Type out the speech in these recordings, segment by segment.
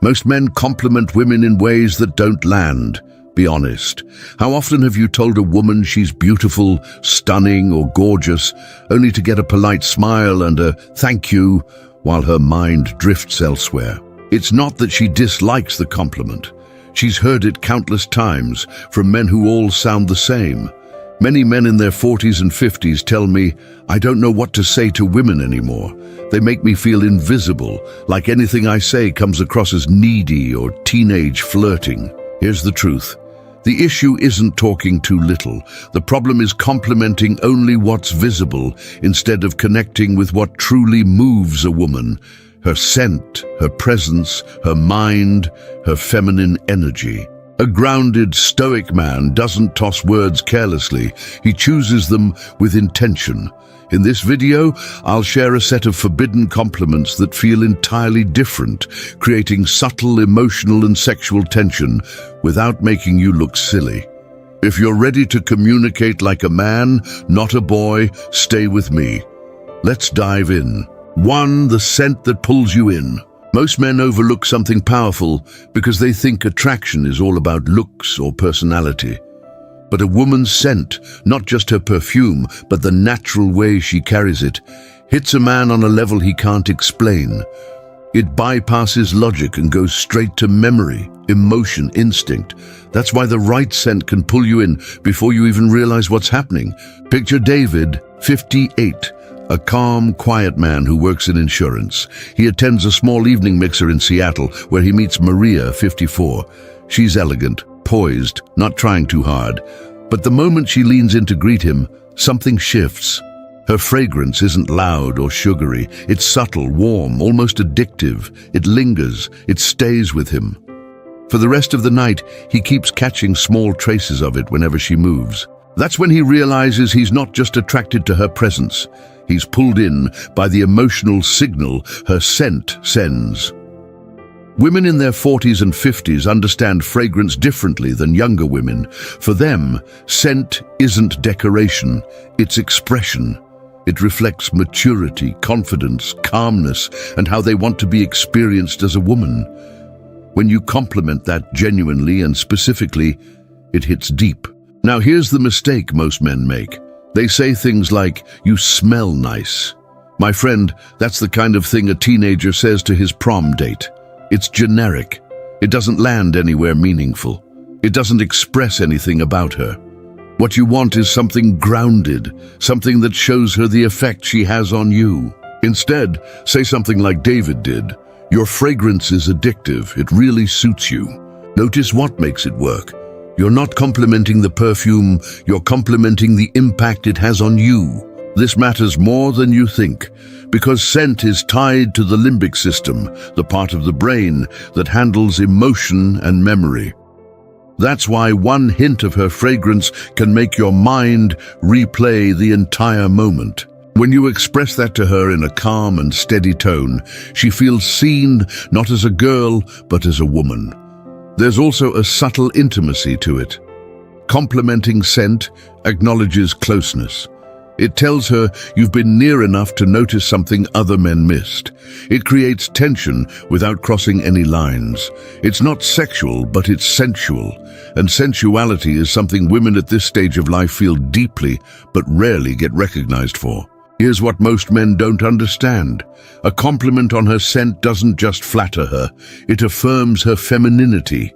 Most men compliment women in ways that don't land. Be honest. How often have you told a woman she's beautiful, stunning, or gorgeous, only to get a polite smile and a thank you while her mind drifts elsewhere? It's not that she dislikes the compliment. She's heard it countless times from men who all sound the same. Many men in their 40s and 50s tell me, I don't know what to say to women anymore. They make me feel invisible, like anything I say comes across as needy or teenage flirting. Here's the truth. The issue isn't talking too little. The problem is complimenting only what's visible instead of connecting with what truly moves a woman. Her scent, her presence, her mind, her feminine energy. A grounded, stoic man doesn't toss words carelessly. He chooses them with intention. In this video, I'll share a set of forbidden compliments that feel entirely different, creating subtle emotional and sexual tension without making you look silly. If you're ready to communicate like a man, not a boy, stay with me. Let's dive in. 1. The scent that pulls you in. Most men overlook something powerful because they think attraction is all about looks or personality. But a woman's scent, not just her perfume, but the natural way she carries it, hits a man on a level he can't explain. It bypasses logic and goes straight to memory, emotion, instinct. That's why the right scent can pull you in before you even realize what's happening. Picture David, 58. A calm, quiet man who works in insurance. He attends a small evening mixer in Seattle where he meets Maria, 54. She's elegant, poised, not trying too hard. But the moment she leans in to greet him, something shifts. Her fragrance isn't loud or sugary. It's subtle, warm, almost addictive. It lingers. It stays with him. For the rest of the night, he keeps catching small traces of it whenever she moves. That's when he realizes he's not just attracted to her presence. He's pulled in by the emotional signal her scent sends. Women in their 40s and 50s understand fragrance differently than younger women. For them, scent isn't decoration, it's expression. It reflects maturity, confidence, calmness, and how they want to be experienced as a woman. When you compliment that genuinely and specifically, it hits deep. Now here's the mistake most men make. They say things like, "You smell nice." My friend, that's the kind of thing a teenager says to his prom date. It's generic. It doesn't land anywhere meaningful. It doesn't express anything about her. What you want is something grounded, something that shows her the effect she has on you. Instead, say something like David did. Your fragrance is addictive. It really suits you. Notice what makes it work. You're not complimenting the perfume, you're complimenting the impact it has on you. This matters more than you think, because scent is tied to the limbic system, the part of the brain that handles emotion and memory. That's why one hint of her fragrance can make your mind replay the entire moment. When you express that to her in a calm and steady tone, she feels seen not as a girl, but as a woman. There's also a subtle intimacy to it. Complimenting scent acknowledges closeness. It tells her you've been near enough to notice something other men missed. It creates tension without crossing any lines. It's not sexual, but it's sensual. And sensuality is something women at this stage of life feel deeply, but rarely get recognized for. Here's what most men don't understand. A compliment on her scent doesn't just flatter her, it affirms her femininity.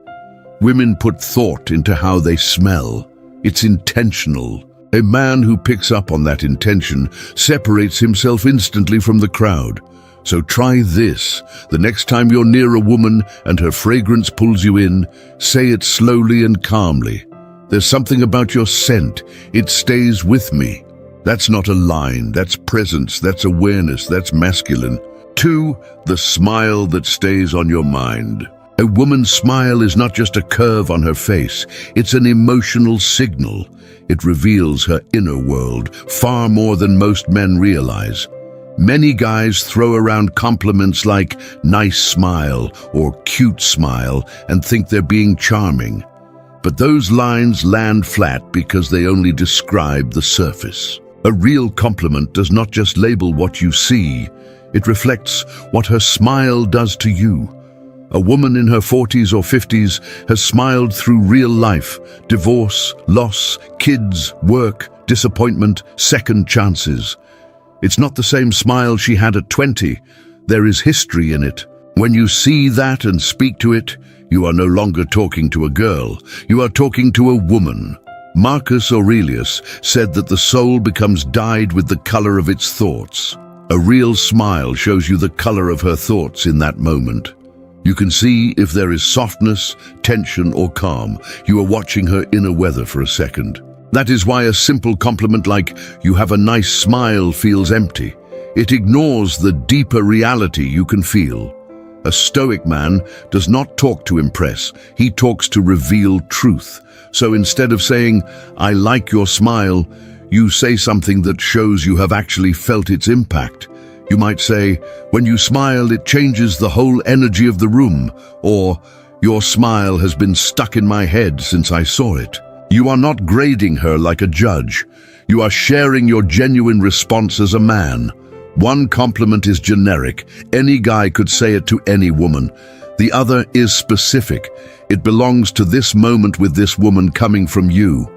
Women put thought into how they smell. It's intentional. A man who picks up on that intention separates himself instantly from the crowd. So try this. The next time you're near a woman and her fragrance pulls you in, say it slowly and calmly. There's something about your scent. It stays with me. That's not a line, that's presence, that's awareness, that's masculine. 2. The smile that stays on your mind. A woman's smile is not just a curve on her face, it's an emotional signal. It reveals her inner world far more than most men realize. Many guys throw around compliments like nice smile or cute smile and think they're being charming. But those lines land flat because they only describe the surface. A real compliment does not just label what you see, it reflects what her smile does to you. A woman in her 40s or 50s has smiled through real life, divorce, loss, kids, work, disappointment, second chances. It's not the same smile she had at 20. There is history in it. When you see that and speak to it, you are no longer talking to a girl. You are talking to a woman. Marcus Aurelius said that the soul becomes dyed with the color of its thoughts. A real smile shows you the color of her thoughts in that moment. You can see if there is softness, tension, or calm. You are watching her inner weather for a second. That is why a simple compliment like, "You have a nice smile," feels empty. It ignores the deeper reality you can feel. A Stoic man does not talk to impress. He talks to reveal truth. So instead of saying, "I like your smile," you say something that shows you have actually felt its impact. You might say, "When you smile, it changes the whole energy of the room," or "Your smile has been stuck in my head since I saw it." You are not grading her like a judge. You are sharing your genuine response as a man. One compliment is generic. Any guy could say it to any woman. The other is specific. It belongs to this moment with this woman coming from you.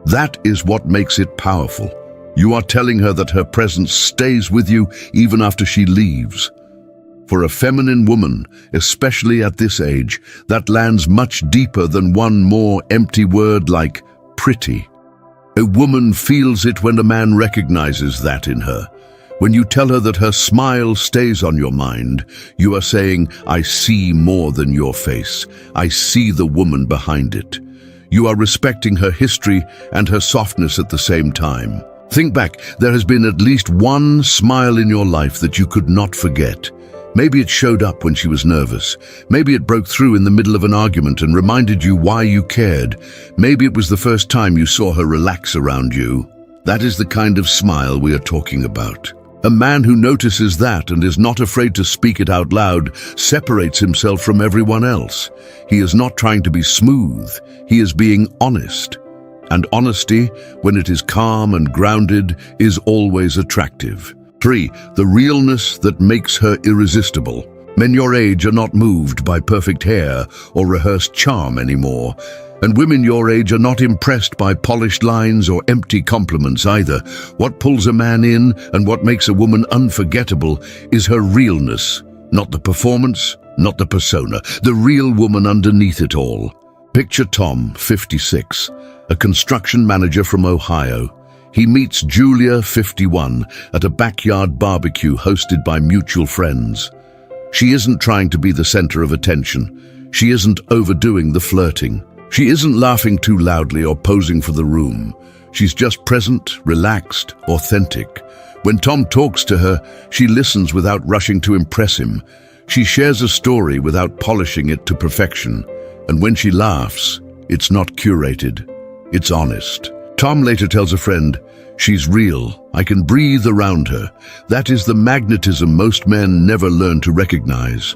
That is what makes it powerful. You are telling her that her presence stays with you even after she leaves. For a feminine woman, especially at this age, that lands much deeper than one more empty word like pretty. A woman feels it when a man recognizes that in her. When you tell her that her smile stays on your mind, you are saying, "I see more than your face. I see the woman behind it." You are respecting her history and her softness at the same time. Think back, there has been at least one smile in your life that you could not forget. Maybe it showed up when she was nervous. Maybe it broke through in the middle of an argument and reminded you why you cared. Maybe it was the first time you saw her relax around you. That is the kind of smile we are talking about. A man who notices that and is not afraid to speak it out loud separates himself from everyone else. He is not trying to be smooth. He is being honest. And honesty, when it is calm and grounded, is always attractive. 3. The realness that makes her irresistible. Men your age are not moved by perfect hair or rehearsed charm anymore. And women your age are not impressed by polished lines or empty compliments either. What pulls a man in and what makes a woman unforgettable is her realness. Not the performance, not the persona. The real woman underneath it all. Picture Tom, 56, a construction manager from Ohio. He meets Julia, 51, at a backyard barbecue hosted by mutual friends. She isn't trying to be the center of attention. She isn't overdoing the flirting. She isn't laughing too loudly or posing for the room. She's just present, relaxed, authentic. When Tom talks to her, she listens without rushing to impress him. She shares a story without polishing it to perfection. And when she laughs, it's not curated, it's honest. Tom later tells a friend, "She's real. I can breathe around her." That is the magnetism most men never learn to recognize.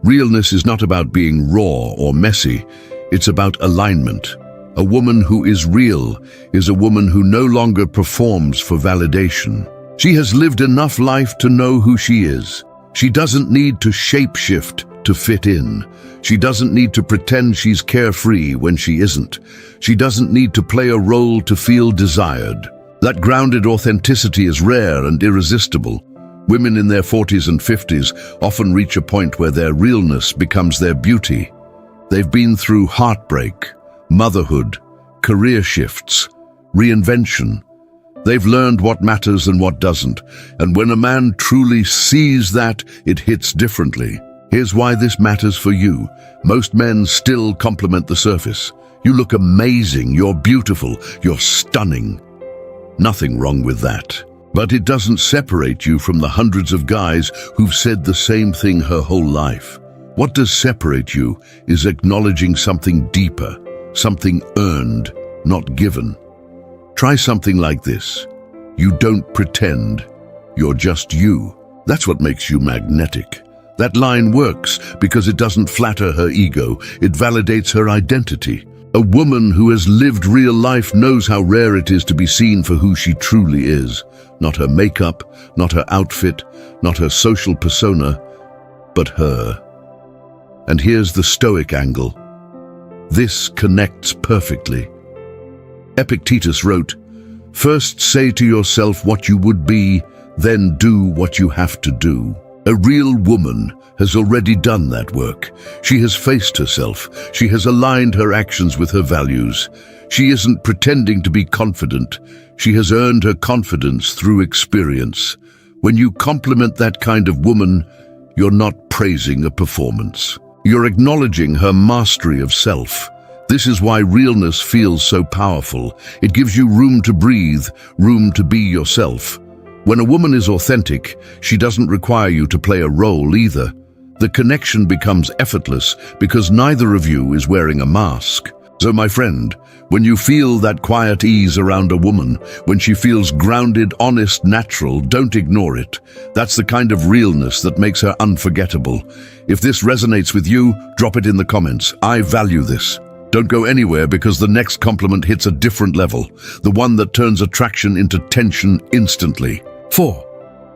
Realness is not about being raw or messy. It's about alignment. A woman who is real is a woman who no longer performs for validation. She has lived enough life to know who she is. She doesn't need to shapeshift to fit in. She doesn't need to pretend she's carefree when she isn't. She doesn't need to play a role to feel desired. That grounded authenticity is rare and irresistible. Women in their 40s and 50s often reach a point where their realness becomes their beauty. They've been through heartbreak, motherhood, career shifts, reinvention. They've learned what matters and what doesn't. And when a man truly sees that, it hits differently. Here's why this matters for you. Most men still compliment the surface. You look amazing, you're beautiful, you're stunning. Nothing wrong with that. But it doesn't separate you from the hundreds of guys who've said the same thing her whole life. What does separate you is acknowledging something deeper, something earned, not given. Try something like this. You don't pretend. You're just you. That's what makes you magnetic. That line works because it doesn't flatter her ego. It validates her identity. A woman who has lived real life knows how rare it is to be seen for who she truly is. Not her makeup, not her outfit, not her social persona, but her. And here's the Stoic angle. This connects perfectly. Epictetus wrote, "First say to yourself what you would be, then do what you have to do." A real woman has already done that work. She has faced herself. She has aligned her actions with her values. She isn't pretending to be confident. She has earned her confidence through experience. When you compliment that kind of woman, you're not praising a performance. You're acknowledging her mastery of self. This is why realness feels so powerful. It gives you room to breathe, room to be yourself. When a woman is authentic, she doesn't require you to play a role either. The connection becomes effortless because neither of you is wearing a mask. So my friend, when you feel that quiet ease around a woman, when she feels grounded, honest, natural, don't ignore it. That's the kind of realness that makes her unforgettable. If this resonates with you, drop it in the comments. I value this. Don't go anywhere because the next compliment hits a different level, the one that turns attraction into tension instantly. 4.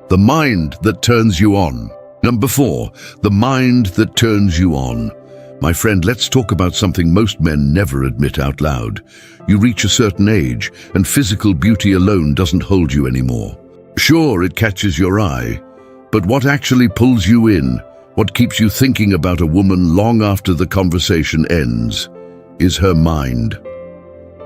The mind that turns you on. Number 4, the mind that turns you on. My friend, let's talk about something most men never admit out loud. You reach a certain age, and physical beauty alone doesn't hold you anymore. Sure, it catches your eye, but what actually pulls you in, what keeps you thinking about a woman long after the conversation ends, is her mind.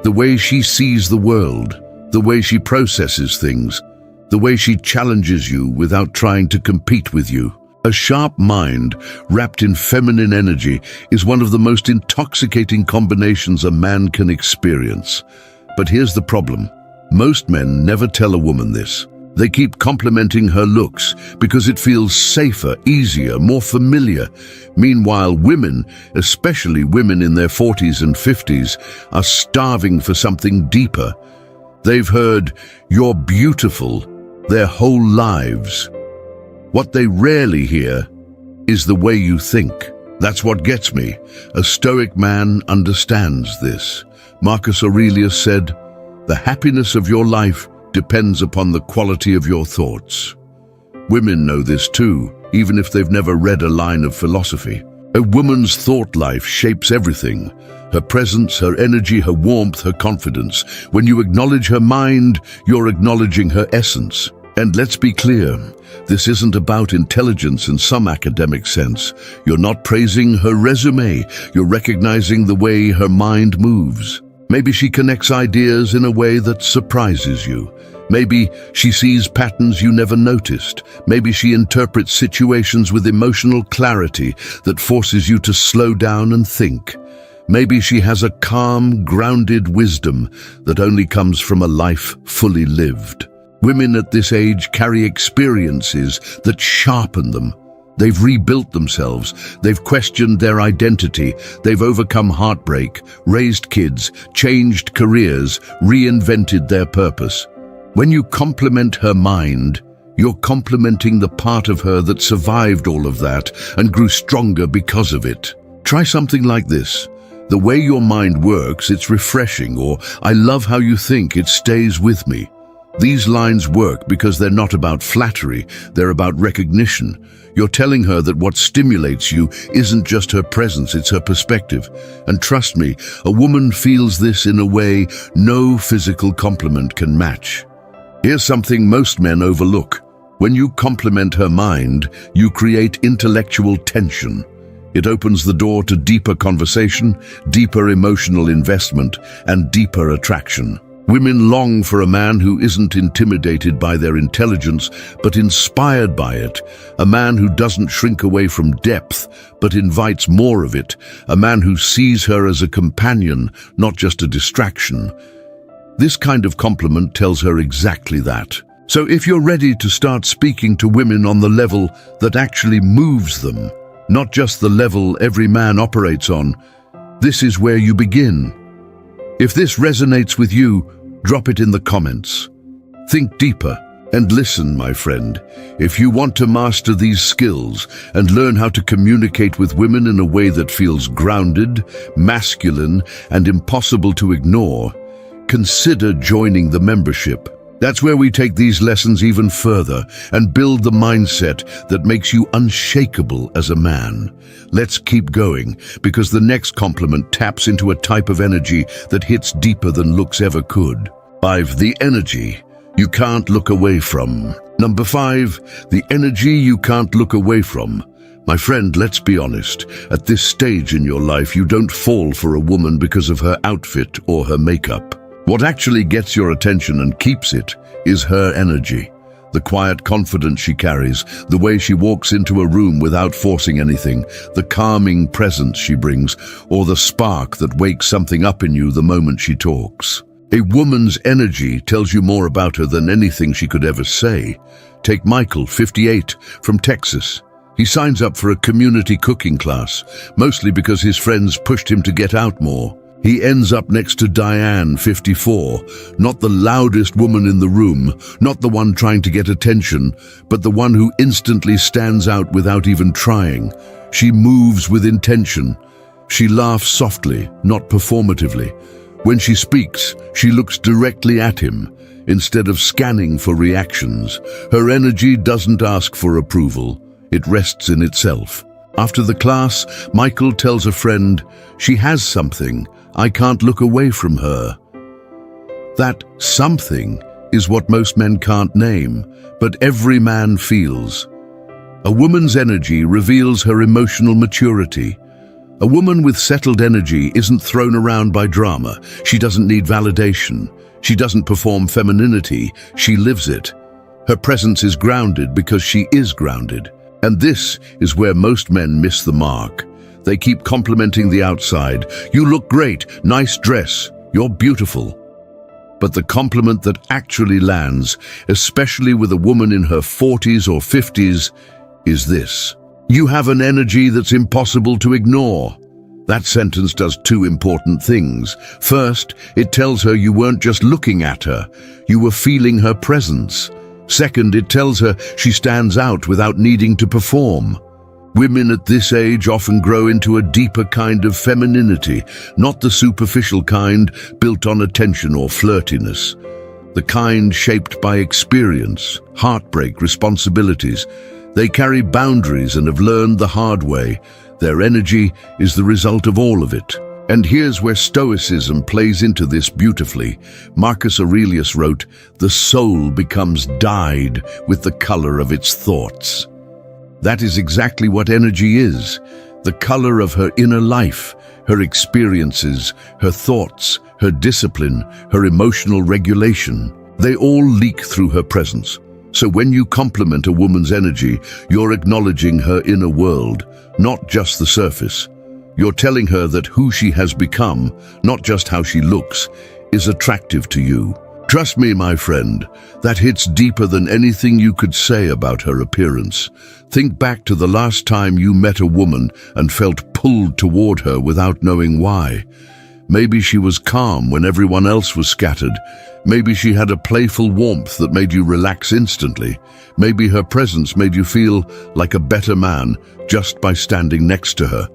The way she sees the world, the way she processes things, the way she challenges you without trying to compete with you. A sharp mind, wrapped in feminine energy, is one of the most intoxicating combinations a man can experience. But here's the problem. Most men never tell a woman this. They keep complimenting her looks because it feels safer, easier, more familiar. Meanwhile, women, especially women in their 40s and 50s, are starving for something deeper. They've heard, "You're beautiful," their whole lives. What they rarely hear is the way you think. That's what gets me. A Stoic man understands this. Marcus Aurelius said, "The happiness of your life depends upon the quality of your thoughts." Women know this too, even if they've never read a line of philosophy. A woman's thought life shapes everything. Her presence, her energy, her warmth, her confidence. When you acknowledge her mind, you're acknowledging her essence. And let's be clear, this isn't about intelligence in some academic sense. You're not praising her resume, you're recognizing the way her mind moves. Maybe she connects ideas in a way that surprises you. Maybe she sees patterns you never noticed. Maybe she interprets situations with emotional clarity that forces you to slow down and think. Maybe she has a calm, grounded wisdom that only comes from a life fully lived. Women at this age carry experiences that sharpen them. They've rebuilt themselves, they've questioned their identity, they've overcome heartbreak, raised kids, changed careers, reinvented their purpose. When you compliment her mind, you're complimenting the part of her that survived all of that and grew stronger because of it. Try something like this. "The way your mind works, it's refreshing," or "I love how you think, it stays with me." These lines work because they're not about flattery, they're about recognition. You're telling her that what stimulates you isn't just her presence, it's her perspective. And trust me, a woman feels this in a way no physical compliment can match. Here's something most men overlook. When you compliment her mind, you create intellectual tension. It opens the door to deeper conversation, deeper emotional investment, and deeper attraction. Women long for a man who isn't intimidated by their intelligence, but inspired by it. A man who doesn't shrink away from depth, but invites more of it. A man who sees her as a companion, not just a distraction. This kind of compliment tells her exactly that. So if you're ready to start speaking to women on the level that actually moves them, not just the level every man operates on, this is where you begin. If this resonates with you, drop it in the comments. Think deeper and listen, my friend. If you want to master these skills and learn how to communicate with women in a way that feels grounded, masculine, and impossible to ignore, consider joining the membership. That's where we take these lessons even further and build the mindset that makes you unshakable as a man. Let's keep going, because the next compliment taps into a type of energy that hits deeper than looks ever could. 5. The energy you can't look away from. Number 5, the energy you can't look away from. My friend, let's be honest. At this stage in your life, you don't fall for a woman because of her outfit or her makeup. What actually gets your attention and keeps it is her energy. The quiet confidence she carries, the way she walks into a room without forcing anything, the calming presence she brings, or the spark that wakes something up in you the moment she talks. A woman's energy tells you more about her than anything she could ever say. Take Michael, 58, from Texas. He signs up for a community cooking class, mostly because his friends pushed him to get out more. He ends up next to Diane, 54, not the loudest woman in the room, not the one trying to get attention, but the one who instantly stands out without even trying. She moves with intention. She laughs softly, not performatively. When she speaks, she looks directly at him, instead of scanning for reactions. Her energy doesn't ask for approval. It rests in itself. After the class, Michael tells a friend, "She has something. I can't look away from her." That something is what most men can't name, but every man feels. A woman's energy reveals her emotional maturity. A woman with settled energy isn't thrown around by drama. She doesn't need validation. She doesn't perform femininity. She lives it. Her presence is grounded because she is grounded. And this is where most men miss the mark. They keep complimenting the outside. "You look great, nice dress, you're beautiful." But the compliment that actually lands, especially with a woman in her 40s or 50s, is this: "You have an energy that's impossible to ignore." That sentence does two important things. First, it tells her you weren't just looking at her, you were feeling her presence. Second, it tells her she stands out without needing to perform. Women at this age often grow into a deeper kind of femininity, not the superficial kind built on attention or flirtiness. The kind shaped by experience, heartbreak, responsibilities. They carry boundaries and have learned the hard way. Their energy is the result of all of it. And here's where Stoicism plays into this beautifully. Marcus Aurelius wrote, "The soul becomes dyed with the color of its thoughts." That is exactly what energy is, the color of her inner life, her experiences, her thoughts, her discipline, her emotional regulation. They all leak through her presence. So when you compliment a woman's energy, you're acknowledging her inner world, not just the surface. You're telling her that who she has become, not just how she looks, is attractive to you. Trust me, my friend, that hits deeper than anything you could say about her appearance. Think back to the last time you met a woman and felt pulled toward her without knowing why. Maybe she was calm when everyone else was scattered. Maybe she had a playful warmth that made you relax instantly. Maybe her presence made you feel like a better man just by standing next to her.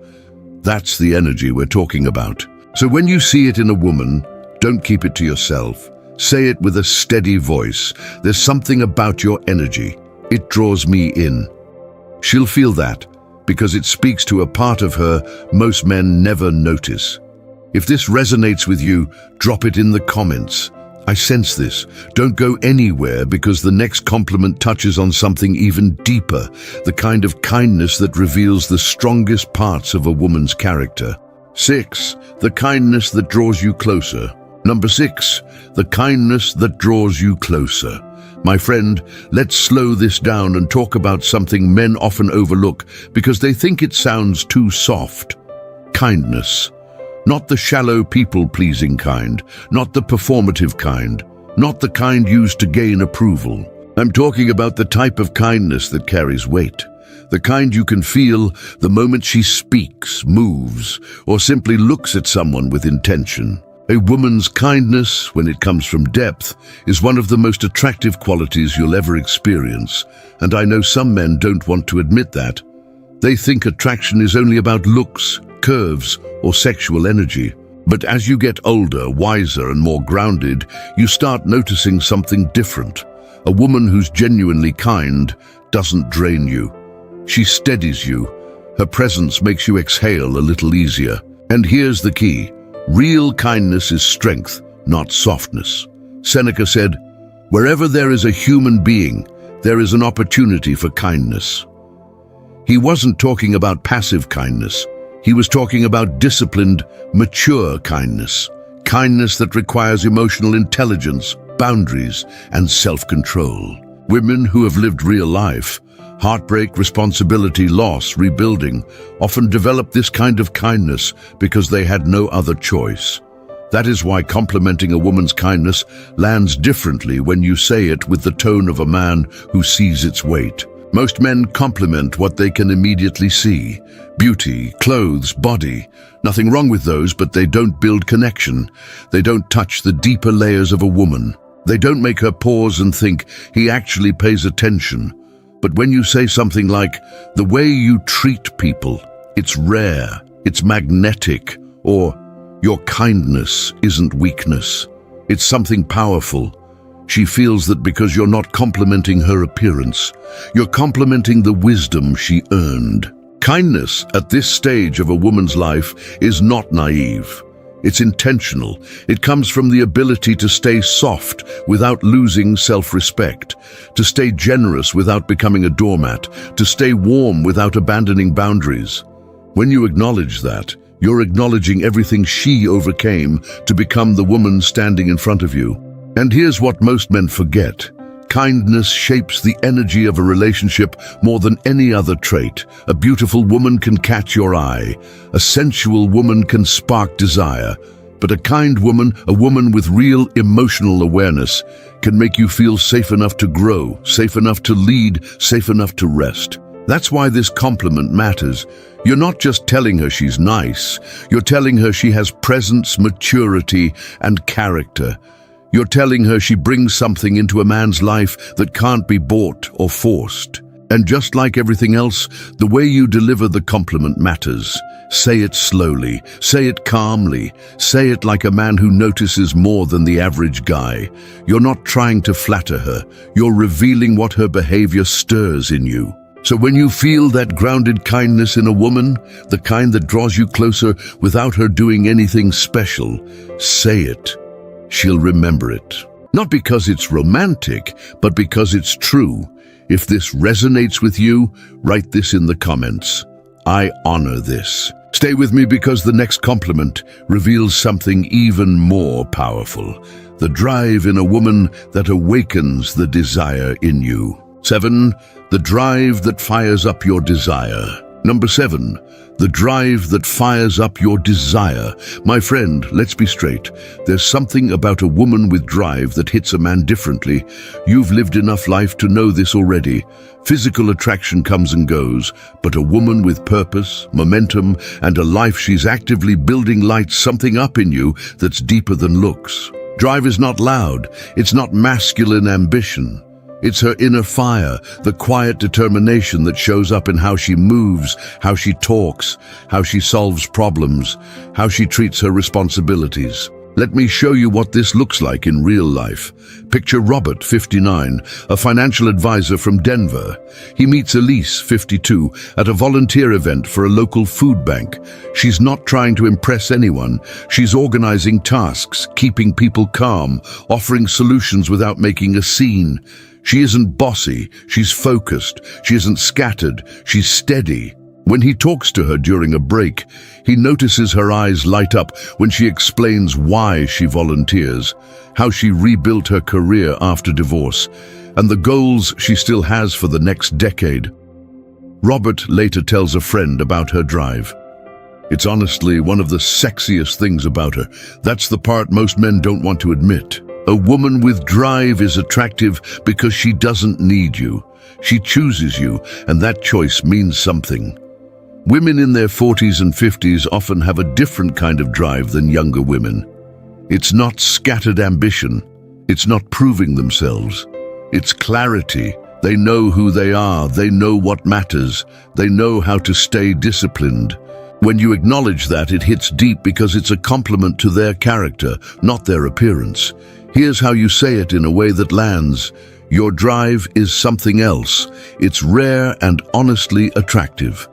That's the energy we're talking about. So when you see it in a woman, don't keep it to yourself. Say it with a steady voice. "There's something about your energy. It draws me in." She'll feel that because it speaks to a part of her most men never notice. If this resonates with you, drop it in the comments. I sense this. Don't go anywhere, because the next compliment touches on something even deeper, the kind of kindness that reveals the strongest parts of a woman's character. 6. The kindness that draws you closer. Number 6. The kindness that draws you closer. My friend, let's slow this down and talk about something men often overlook because they think it sounds too soft. Kindness. Not the shallow people-pleasing kind, not the performative kind, not the kind used to gain approval. I'm talking about the type of kindness that carries weight. The kind you can feel the moment she speaks, moves, or simply looks at someone with intention. A woman's kindness, when it comes from depth, is one of the most attractive qualities you'll ever experience, and I know some men don't want to admit that. They think attraction is only about looks, curves, or sexual energy. But as you get older, wiser, and more grounded, you start noticing something different. A woman who's genuinely kind doesn't drain you. She steadies you. Her presence makes you exhale a little easier. And here's the key. Real kindness is strength, not softness. Seneca said, "Wherever there is a human being, there is an opportunity for kindness." He wasn't talking about passive kindness. He was talking about disciplined, mature kindness. Kindness that requires emotional intelligence, boundaries, and self-control. Women who have lived real life, heartbreak, responsibility, loss, rebuilding, often develop this kind of kindness because they had no other choice. That is why complimenting a woman's kindness lands differently when you say it with the tone of a man who sees its weight. Most men compliment what they can immediately see. Beauty, clothes, body. Nothing wrong with those, but they don't build connection. They don't touch the deeper layers of a woman. They don't make her pause and think, he actually pays attention. But when you say something like, "The way you treat people, it's rare, it's magnetic," or "Your kindness isn't weakness, it's something powerful," she feels that because you're not complimenting her appearance, you're complimenting the wisdom she earned. Kindness at this stage of a woman's life is not naive. It's intentional. It comes from the ability to stay soft without losing self-respect, to stay generous without becoming a doormat, to stay warm without abandoning boundaries. When you acknowledge that, you're acknowledging everything she overcame to become the woman standing in front of you. And here's what most men forget. Kindness shapes the energy of a relationship more than any other trait. A beautiful woman can catch your eye. A sensual woman can spark desire. But a kind woman, a woman with real emotional awareness, can make you feel safe enough to grow, safe enough to lead, safe enough to rest. That's why this compliment matters. You're not just telling her she's nice. You're telling her she has presence, maturity, and character. You're telling her she brings something into a man's life that can't be bought or forced. And just like everything else, the way you deliver the compliment matters. Say it slowly, say it calmly, say it like a man who notices more than the average guy. You're not trying to flatter her, you're revealing what her behavior stirs in you. So when you feel that grounded kindness in a woman, the kind that draws you closer without her doing anything special, say it. She'll remember it. Not because it's romantic, but because it's true. If this resonates with you, write this in the comments. I honor this. Stay with me because the next compliment reveals something even more powerful. The drive in a woman that awakens the desire in you. 7. The drive that fires up your desire. Number 7. The drive that fires up your desire. My friend, let's be straight. There's something about a woman with drive that hits a man differently. You've lived enough life to know this already. Physical attraction comes and goes, but a woman with purpose, momentum, and a life she's actively building lights something up in you that's deeper than looks. Drive is not loud. It's not masculine ambition. It's her inner fire, the quiet determination that shows up in how she moves, how she talks, how she solves problems, how she treats her responsibilities. Let me show you what this looks like in real life. Picture Robert, 59, a financial advisor from Denver. He meets Elise, 52, at a volunteer event for a local food bank. She's not trying to impress anyone. She's organizing tasks, keeping people calm, offering solutions without making a scene. She isn't bossy, she's focused. She isn't scattered, she's steady. When he talks to her during a break, he notices her eyes light up when she explains why she volunteers, how she rebuilt her career after divorce, and the goals she still has for the next decade. Robert later tells a friend about her drive. It's honestly one of the sexiest things about her. That's the part most men don't want to admit. A woman with drive is attractive because she doesn't need you. She chooses you, and that choice means something. Women in their 40s and 50s often have a different kind of drive than younger women. It's not scattered ambition. It's not proving themselves. It's clarity. They know who they are. They know what matters. They know how to stay disciplined. When you acknowledge that, it hits deep because it's a compliment to their character, not their appearance. Here's how you say it in a way that lands. Your drive is something else. It's rare and honestly attractive.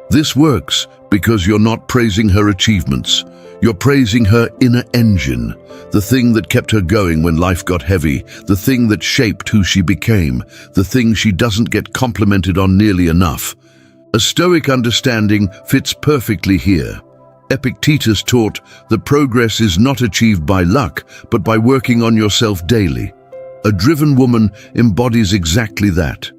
This works because you're not praising her achievements. You're praising her inner engine, the thing that kept her going when life got heavy, the thing that shaped who she became, the thing she doesn't get complimented on nearly enough. A Stoic understanding fits perfectly here. Epictetus taught that progress is not achieved by luck, but by working on yourself daily. A driven woman embodies exactly that.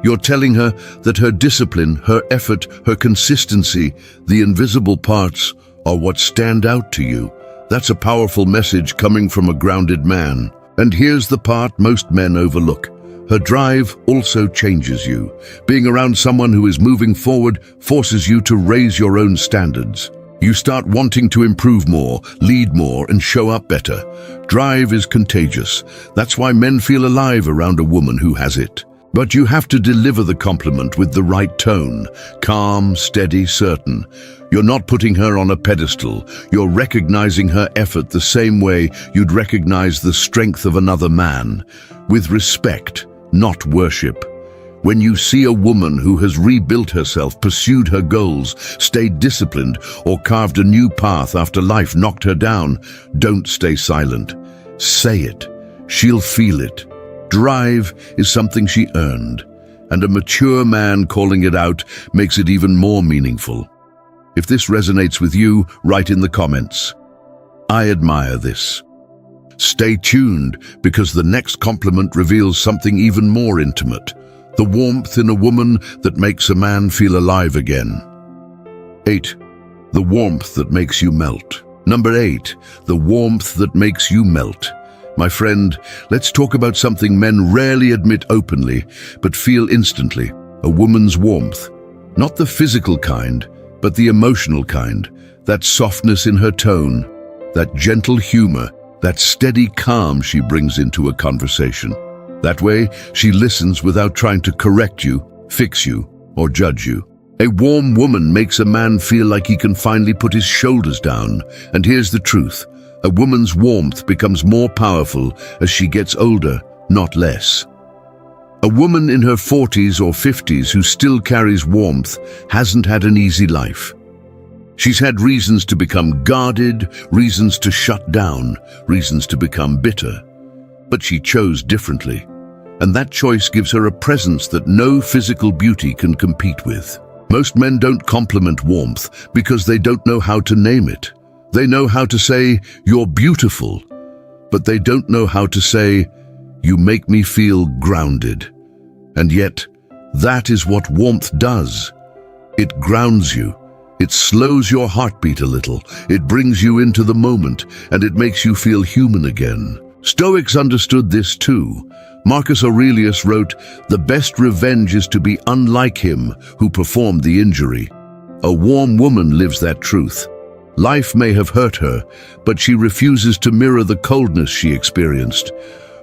You're telling her that her discipline, her effort, her consistency, the invisible parts, are what stand out to you. That's a powerful message coming from a grounded man. And here's the part most men overlook. Her drive also changes you. Being around someone who is moving forward forces you to raise your own standards. You start wanting to improve more, lead more, and show up better. Drive is contagious. That's why men feel alive around a woman who has it. But you have to deliver the compliment with the right tone, calm, steady, certain. You're not putting her on a pedestal. You're recognizing her effort the same way you'd recognize the strength of another man, with respect, not worship. When you see a woman who has rebuilt herself, pursued her goals, stayed disciplined, or carved a new path after life knocked her down, don't stay silent. Say it. She'll feel it. Drive is something she earned, and a mature man calling it out makes it even more meaningful. If this resonates with you, write in the comments. I admire this. Stay tuned, because the next compliment reveals something even more intimate. The warmth in a woman that makes a man feel alive again. 8. The warmth that makes you melt. Number 8. The warmth that makes you melt. My friend, let's talk about something men rarely admit openly, but feel instantly. A woman's warmth. Not the physical kind, but the emotional kind. That softness in her tone, that gentle humor, that steady calm she brings into a conversation. That way, she listens without trying to correct you, fix you, or judge you. A warm woman makes a man feel like he can finally put his shoulders down. And here's the truth. A woman's warmth becomes more powerful as she gets older, not less. A woman in her 40s or 50s who still carries warmth hasn't had an easy life. She's had reasons to become guarded, reasons to shut down, reasons to become bitter. But she chose differently. And that choice gives her a presence that no physical beauty can compete with. Most men don't compliment warmth because they don't know how to name it. They know how to say, "You're beautiful," but they don't know how to say, "You make me feel grounded." And yet, that is what warmth does. It grounds you. It slows your heartbeat a little. It brings you into the moment, and it makes you feel human again. Stoics understood this too. Marcus Aurelius wrote, "The best revenge is to be unlike him who performed the injury." A warm woman lives that truth. Life may have hurt her, but she refuses to mirror the coldness she experienced.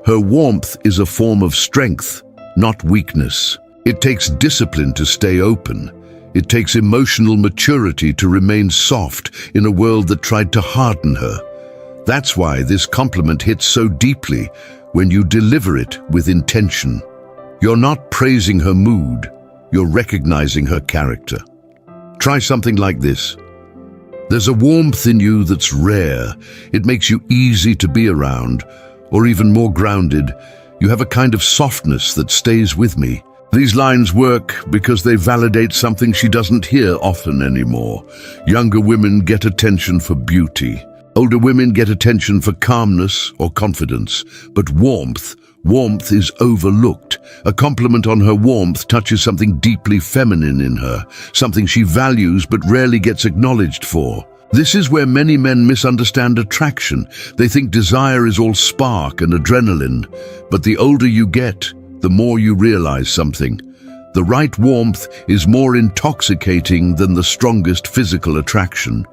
Her warmth is a form of strength, not weakness. It takes discipline to stay open. It takes emotional maturity to remain soft in a world that tried to harden her. That's why this compliment hits so deeply when you deliver it with intention. You're not praising her mood, you're recognizing her character. Try something like this. There's a warmth in you that's rare. It makes you easy to be around, or even more grounded. You have a kind of softness that stays with me. These lines work because they validate something she doesn't hear often anymore. Younger women get attention for beauty. Older women get attention for calmness or confidence. But warmth is overlooked. A compliment on her warmth touches something deeply feminine in her, something she values but rarely gets acknowledged for. This is where many men misunderstand attraction. They think desire is all spark and adrenaline. But the older you get, the more you realize something. The right warmth is more intoxicating than the strongest physical attraction.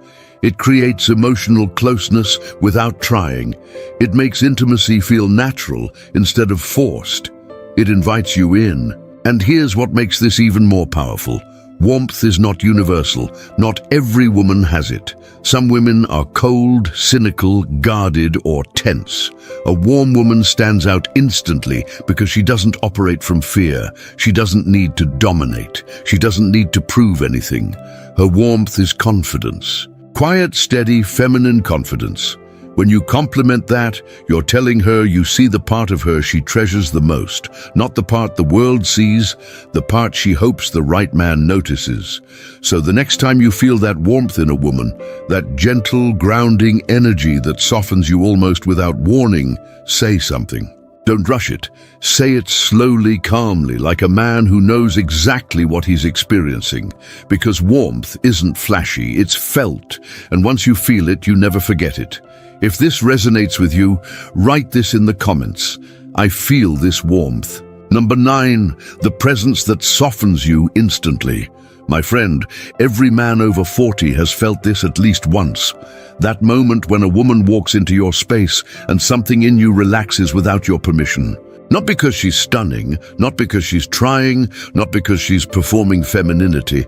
It creates emotional closeness without trying. It makes intimacy feel natural instead of forced. It invites you in. And here's what makes this even more powerful. Warmth is not universal. Not every woman has it. Some women are cold, cynical, guarded, or tense. A warm woman stands out instantly because she doesn't operate from fear. She doesn't need to dominate. She doesn't need to prove anything. Her warmth is confidence. Quiet, steady, feminine confidence. When you compliment that, you're telling her you see the part of her she treasures the most, not the part the world sees, the part she hopes the right man notices. So the next time you feel that warmth in a woman, that gentle, grounding energy that softens you almost without warning, say something. Don't rush it. Say it slowly, calmly, like a man who knows exactly what he's experiencing. Because warmth isn't flashy, it's felt, and once you feel it, you never forget it. If this resonates with you, write this in the comments. I feel this warmth. Number 9, the presence that softens you instantly. My friend, every man over 40 has felt this at least once. That moment when a woman walks into your space and something in you relaxes without your permission. Not because she's stunning, not because she's trying, not because she's performing femininity,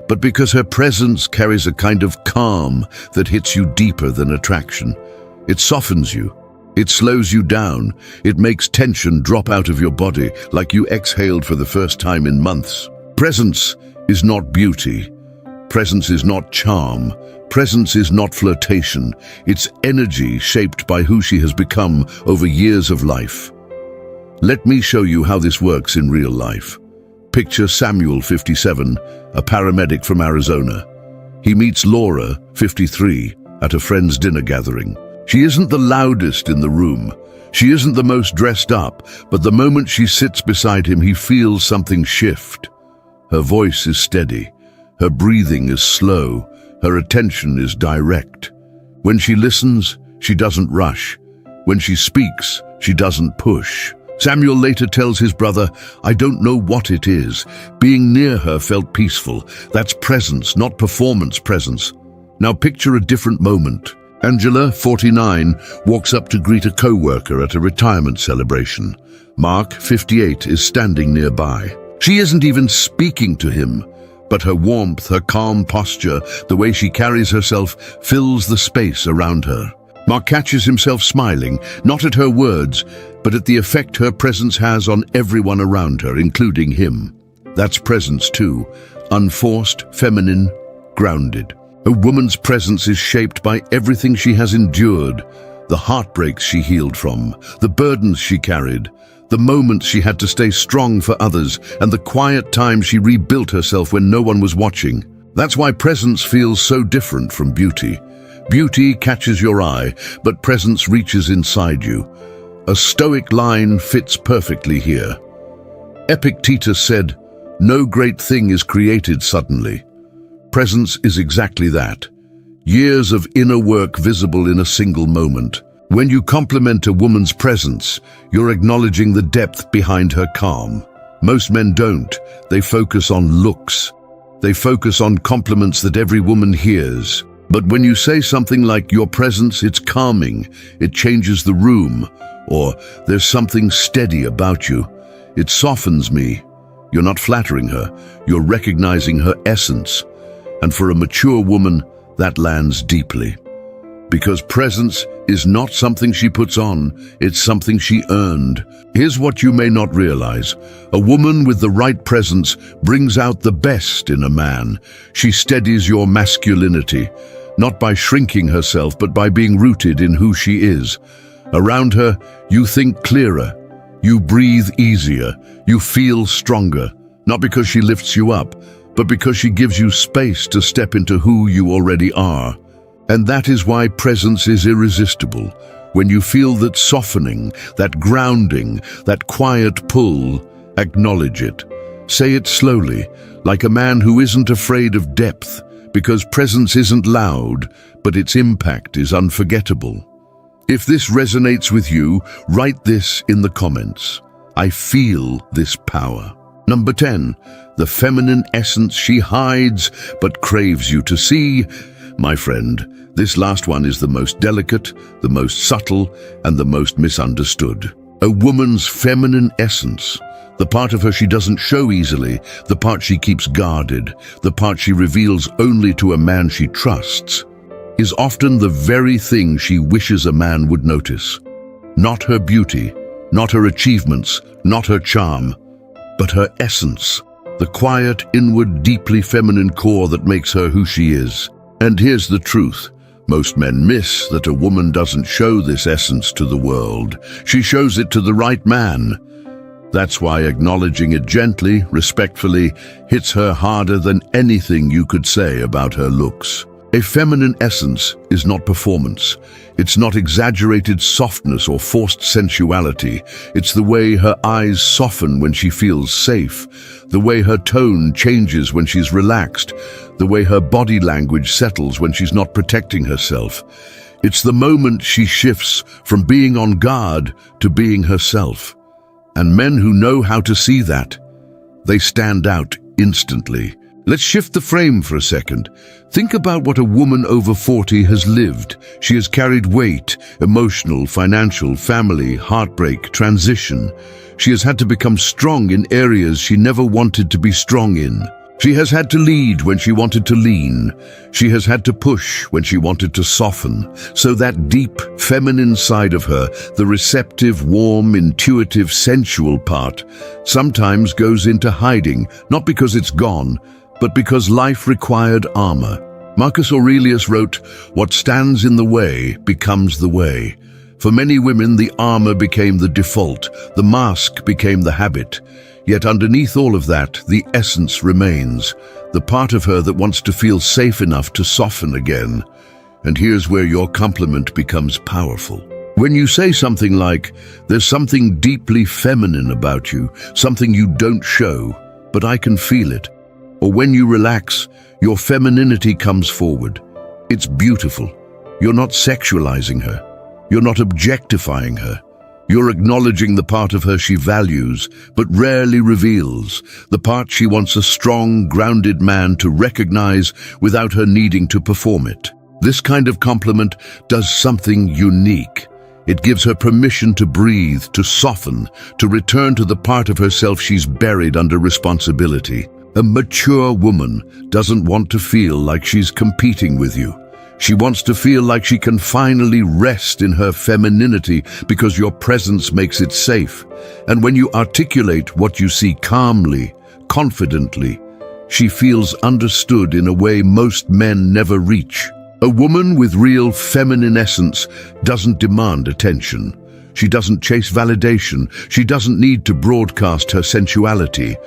but because her presence carries a kind of calm that hits you deeper than attraction. It softens you. It slows you down. It makes tension drop out of your body like you exhaled for the first time in months. Presence is not beauty. Presence is not charm. Presence is not flirtation. It's energy shaped by who she has become over years of life. Let me show you how this works in real life. Picture Samuel, 57, a paramedic from Arizona. He meets Laura, 53, at a friend's dinner gathering. She isn't the loudest in the room. She isn't the most dressed up, but the moment she sits beside him, he feels something shift. Her voice is steady. Her breathing is slow. Her attention is direct. When she listens, she doesn't rush. When she speaks, she doesn't push. Samuel later tells his brother, "I don't know what it is. Being near her felt peaceful. That's presence, not performance presence." Now picture a different moment. Angela, 49, walks up to greet a co-worker at a retirement celebration. Mark, 58, is standing nearby. She isn't even speaking to him, but her warmth, her calm posture, the way she carries herself, fills the space around her. Mark catches himself smiling, not at her words, but at the effect her presence has on everyone around her, including him. That's presence too, unforced, feminine, grounded. A woman's presence is shaped by everything she has endured, the heartbreaks she healed from, the burdens she carried, the moments she had to stay strong for others, and the quiet times she rebuilt herself when no one was watching. That's why presence feels so different from beauty. Beauty catches your eye, but presence reaches inside you. A Stoic line fits perfectly here. Epictetus said, "No great thing is created suddenly." Presence is exactly that. Years of inner work visible in a single moment. When you compliment a woman's presence, you're acknowledging the depth behind her calm. Most men don't. They focus on looks. They focus on compliments that every woman hears. But when you say something like, "Your presence, it's calming, it changes the room," or "There's something steady about you, it softens me," you're not flattering her, you're recognizing her essence. And for a mature woman, that lands deeply. Because presence is not something she puts on, it's something she earned. Here's what you may not realize. A woman with the right presence brings out the best in a man. She steadies your masculinity, not by shrinking herself, but by being rooted in who she is. Around her, you think clearer, you breathe easier, you feel stronger, not because she lifts you up, but because she gives you space to step into who you already are. And that is why presence is irresistible. When you feel that softening, that grounding, that quiet pull, acknowledge it. Say it slowly, like a man who isn't afraid of depth, because presence isn't loud, but its impact is unforgettable. If this resonates with you, write this in the comments. I feel this power. Number 10, the feminine essence she hides but craves you to see. My friend, this last one is the most delicate, the most subtle, and the most misunderstood. A woman's feminine essence, the part of her she doesn't show easily, the part she keeps guarded, the part she reveals only to a man she trusts, is often the very thing she wishes a man would notice. Not her beauty, not her achievements, not her charm, but her essence, the quiet, inward, deeply feminine core that makes her who she is. And here's the truth. Most men miss that a woman doesn't show this essence to the world. She shows it to the right man. That's why acknowledging it gently, respectfully, hits her harder than anything you could say about her looks. A feminine essence is not performance. It's not exaggerated softness or forced sensuality. It's the way her eyes soften when she feels safe, the way her tone changes when she's relaxed, the way her body language settles when she's not protecting herself. It's the moment she shifts from being on guard to being herself. And men who know how to see that, they stand out instantly. Let's shift the frame for a second. Think about what a woman over 40 has lived. She has carried weight, emotional, financial, family, heartbreak, transition. She has had to become strong in areas she never wanted to be strong in. She has had to lead when she wanted to lean. She has had to push when she wanted to soften. So that deep, feminine side of her, the receptive, warm, intuitive, sensual part, sometimes goes into hiding, not because it's gone, but because life required armor. Marcus Aurelius wrote, "What stands in the way becomes the way." For many women, the armor became the default, the mask became the habit. Yet underneath all of that, the essence remains, the part of her that wants to feel safe enough to soften again. And here's where your compliment becomes powerful. When you say something like, "There's something deeply feminine about you, something you don't show, but I can feel it." Or when you relax, your femininity comes forward. It's beautiful. You're not sexualizing her. You're not objectifying her. You're acknowledging the part of her she values, but rarely reveals, the part she wants a strong, grounded man to recognize without her needing to perform it. This kind of compliment does something unique. It gives her permission to breathe, to soften, to return to the part of herself she's buried under responsibility. A mature woman doesn't want to feel like she's competing with you. She wants to feel like she can finally rest in her femininity because your presence makes it safe. And when you articulate what you see calmly, confidently, she feels understood in a way most men never reach. A woman with real feminine essence doesn't demand attention. She doesn't chase validation. She doesn't need to broadcast her sensuality.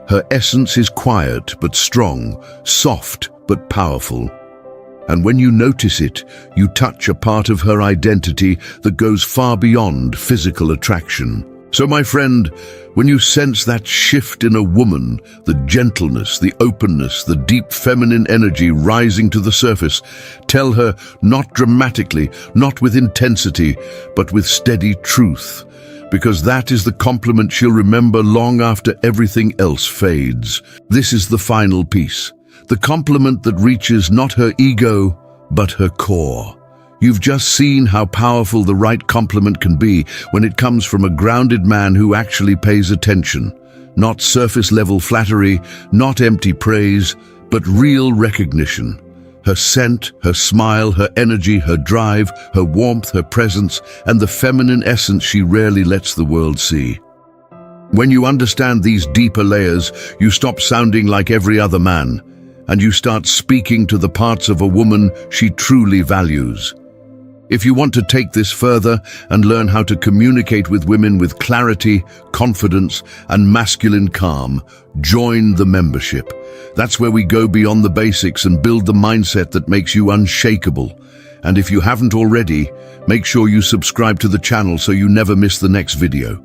Her essence is quiet but strong, soft but powerful. And when you notice it, you touch a part of her identity that goes far beyond physical attraction. So my friend, when you sense that shift in a woman, the gentleness, the openness, the deep feminine energy rising to the surface, tell her not dramatically, not with intensity, but with steady truth. Because that is the compliment she'll remember long after everything else fades. This is the final piece. The compliment that reaches not her ego, but her core. You've just seen how powerful the right compliment can be when it comes from a grounded man who actually pays attention. Not surface-level flattery, not empty praise, but real recognition. Her scent, her smile, her energy, her drive, her warmth, her presence, and the feminine essence she rarely lets the world see. When you understand these deeper layers, you stop sounding like every other man, and you start speaking to the parts of a woman she truly values. If you want to take this further and learn how to communicate with women with clarity, confidence, and masculine calm, join the membership. That's where we go beyond the basics and build the mindset that makes you unshakable. And if you haven't already, make sure you subscribe to the channel so you never miss the next video.